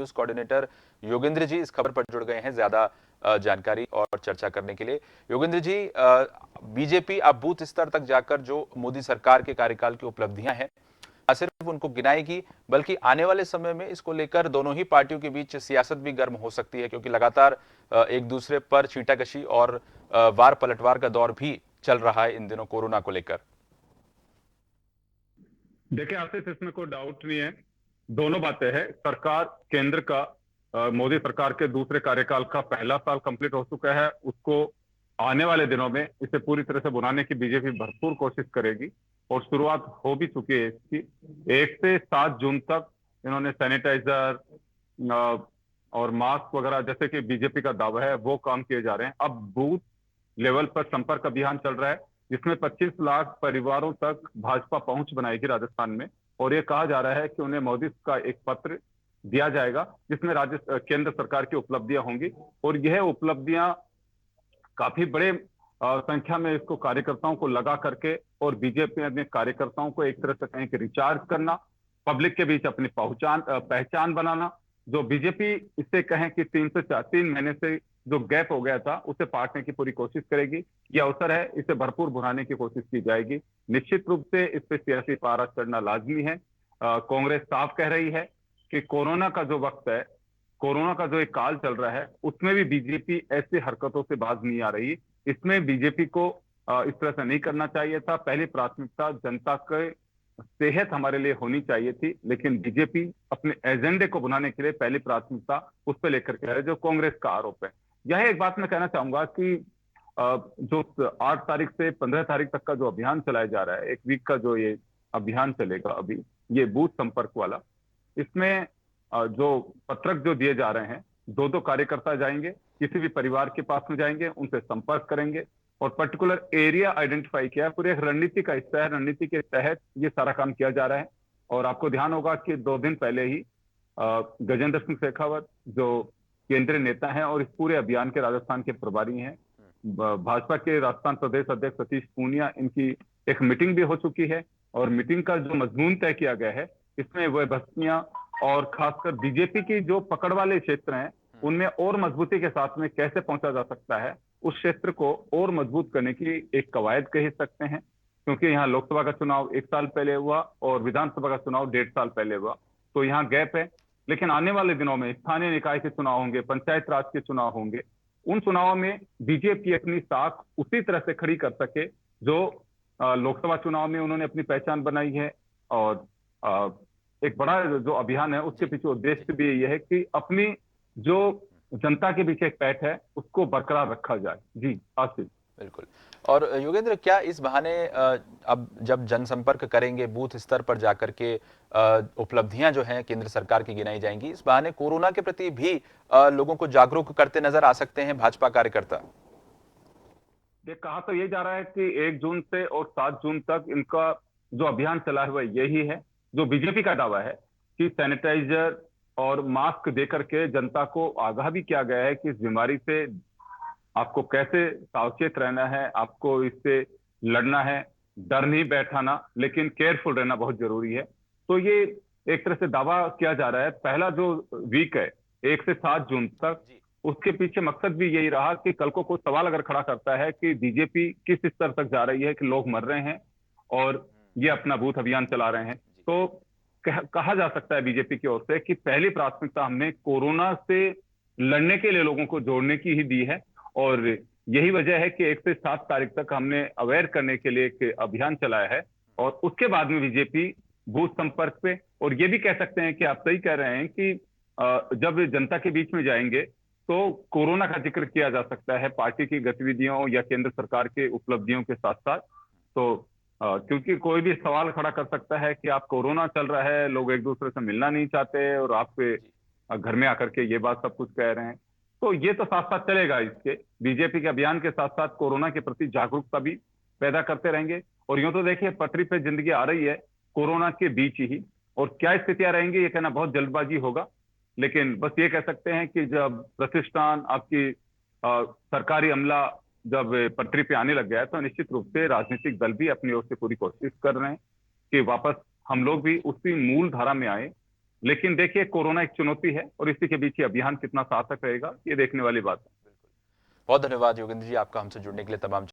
News coordinator Yogendra ji इस खबर पर जुड़ गए हैं ज्यादा जानकारी और चर्चा करने के लिए। योगेंद्र जी, बीजेपी अब बूथ स्तर तक जाकर जो मोदी सरकार के कार्यकाल की उपलब्धियां हैं न सिर्फ उनको गिनाएगी, बल्कि आने वाले समय में इसको लेकर दोनों ही पार्टियों के बीच सियासत भी गर्म हो सकती है, क्योंकि लगातार एक दूसरे पर छींटाकशी और वार पलटवार का दौर भी चल रहा है इन दिनों कोरोना को लेकर। देखिए आशीष, इसमें कोई डाउट नहीं है। दोनों बातें हैं। सरकार केंद्र का मोदी सरकार के दूसरे कार्यकाल का पहला साल कंप्लीट हो चुका है। उसको आने वाले दिनों में इसे पूरी तरह से बुलाने की बीजेपी भरपूर कोशिश करेगी और शुरुआत हो भी चुकी है इसकी। 1 से 7 जून तक इन्होंने सैनिटाइजर और मास्क वगैरह, जैसे कि बीजेपी का दावा है, वो काम किए जा रहे हैं। अब बूथ लेवल पर संपर्क अभियान चल रहा है, जिसमें 25 लाख परिवारों तक भाजपा पहुंच बनाएगी राजस्थान में। और ये कहा जा रहा है कि उन्हें मोदी का एक पत्र दिया जाएगा जिसमें केंद्र सरकार की उपलब्धियां होंगी। और यह उपलब्धियां काफी बड़े संख्या में इसको कार्यकर्ताओं को लगा करके, और बीजेपी अपने कार्यकर्ताओं को एक तरह से कहें कि रिचार्ज करना, पब्लिक के बीच अपनी पहचान बनाना। जो बीजेपी इससे कहें कि 3 महीने से जो गैप हो गया था उसे पाटने की पूरी कोशिश करेगी। यह अवसर है, इसे भरपूर भुनाने की कोशिश की जाएगी। निश्चित रूप से इस पे सियासी पारा चढ़ना लाजमी है। कांग्रेस साफ कह रही है कि कोरोना का जो वक्त है, कोरोना का जो एक काल चल रहा है, उसमें भी बीजेपी ऐसी हरकतों से बाज नहीं आ रही। इसमें बीजेपी को इस तरह से नहीं करना चाहिए था। पहली प्राथमिकता जनता के सेहत हमारे लिए होनी चाहिए थी, लेकिन बीजेपी अपने एजेंडे को बनाने के लिए पहली प्राथमिकता उस पर लेकर के है, जो कांग्रेस का आरोप है। यह एक बात मैं कहना चाहूंगा कि जो 8 तारीख से 15 तारीख तक का जो अभियान चलाया जा रहा है, एक वीक का जो ये अभियान चलेगा अभी, ये बूथ संपर्क वाला, इसमें जो पत्रक जो दिए जा रहे हैं, 2-2 कार्यकर्ता जाएंगे, किसी भी परिवार के पास में जाएंगे, उनसे संपर्क करेंगे और पर्टिकुलर एरिया आइडेंटिफाई किया है। पूरी एक रणनीति का हिस्सा है। रणनीति के तहत ये सारा काम किया जा रहा है। और आपको ध्यान होगा कि 2 दिन पहले ही गजेंद्र सिंह शेखावत, जो केंद्रीय नेता हैं और इस पूरे अभियान के राजस्थान के प्रभारी हैं, भाजपा के राजस्थान प्रदेश अध्यक्ष सतीश पूनिया, इनकी एक मीटिंग भी हो चुकी है। और मीटिंग का जो मजमून तय किया गया है, इसमें वह बस्तियां और खासकर बीजेपी की जो पकड़ वाले क्षेत्र हैं, उनमें और मजबूती के साथ में कैसे पहुंचा जा सकता है, उस क्षेत्र को और मजबूत करने की एक कवायद कह सकते हैं। क्योंकि यहाँ लोकसभा का चुनाव 1 साल पहले हुआ और विधानसभा का चुनाव 1.5 साल पहले हुआ, तो यहाँ गैप है। लेकिन आने वाले दिनों में स्थानीय निकाय के चुनाव होंगे, पंचायत राज के चुनाव होंगे। उन चुनावों में बीजेपी अपनी साख उसी तरह से खड़ी कर सके जो लोकसभा चुनाव में उन्होंने अपनी पहचान बनाई है। और एक बड़ा जो अभियान है, उसके पीछे उद्देश्य भी यह है कि अपनी जो जनता के बीच एक पैठ है, उसको बरकरार रखा जाए। जी आशीष। बिल्कुल। और योगेंद्र, क्या इस बहाने अब जब जनसंपर्क करेंगे, बूथ स्तर पर जाकर के उपलब्धियां जो हैं केंद्र सरकार की गिनाई जाएंगी, इस बहाने कोरोना के प्रति भी लोगों को जागरूक करते नजर आ सकते हैं भाजपा कार्यकर्ता? ये कहा तो ये जा रहा है कि 1 जून से और 7 जून तक इनका जो अभियान चला हुआ यही है। जो बीजेपी का दावा है कि सैनिटाइजर और मास्क देकर के जनता को आगाह भी किया गया है कि इस बीमारी से आपको कैसे सावचेत रहना है, आपको इससे लड़ना है, डर नहीं बैठाना, लेकिन केयरफुल रहना बहुत जरूरी है। तो ये एक तरह से दावा किया जा रहा है। पहला जो वीक है 1 से 7 जून तक, उसके पीछे मकसद भी यही रहा कि कल को कोई सवाल अगर खड़ा करता है कि बीजेपी किस स्तर तक जा रही है कि लोग मर रहे हैं और ये अपना बूथ अभियान चला रहे हैं, तो कहा जा सकता है बीजेपी की ओर से कि पहली प्राथमिकता हमने कोरोना से लड़ने के लिए लोगों को जोड़ने की ही दी है। और यही वजह है कि 1 से 7 तारीख तक हमने अवेयर करने के लिए एक अभियान चलाया है। और उसके बाद में बीजेपी बूथ संपर्क पे, और ये भी कह सकते हैं कि आप सही कह रहे हैं कि जब जनता के बीच में जाएंगे तो कोरोना का जिक्र किया जा सकता है पार्टी की गतिविधियों या केंद्र सरकार के उपलब्धियों के साथ साथ। तो क्योंकि कोई भी सवाल खड़ा कर सकता है कि आप कोरोना चल रहा है, लोग एक दूसरे से मिलना नहीं चाहते और आप घर में आकर के ये बात सब कुछ कह रहे हैं, तो ये तो साथ साथ चलेगा। इसके बीजेपी के अभियान के साथ साथ कोरोना के प्रति जागरूकता भी पैदा करते रहेंगे। और यूं तो देखिए, पटरी पे जिंदगी आ रही है कोरोना के बीच ही, और क्या स्थितियां रहेंगी ये कहना बहुत जल्दबाजी होगा। लेकिन बस ये कह सकते हैं कि जब प्रतिष्ठान, आपकी सरकारी अमला जब पटरी पे आने लग गया है, तो निश्चित रूप से राजनीतिक दल भी अपनी ओर से पूरी कोशिश कर रहे हैं कि वापस हम लोग भी उसी मूल धारा में आए लेकिन देखिए, कोरोना एक चुनौती है और इसी के बीच ये अभियान कितना सार्थक रहेगा, ये देखने वाली बात है। बहुत धन्यवाद योगेंद्र जी, आपका हमसे जुड़ने के लिए। तमाम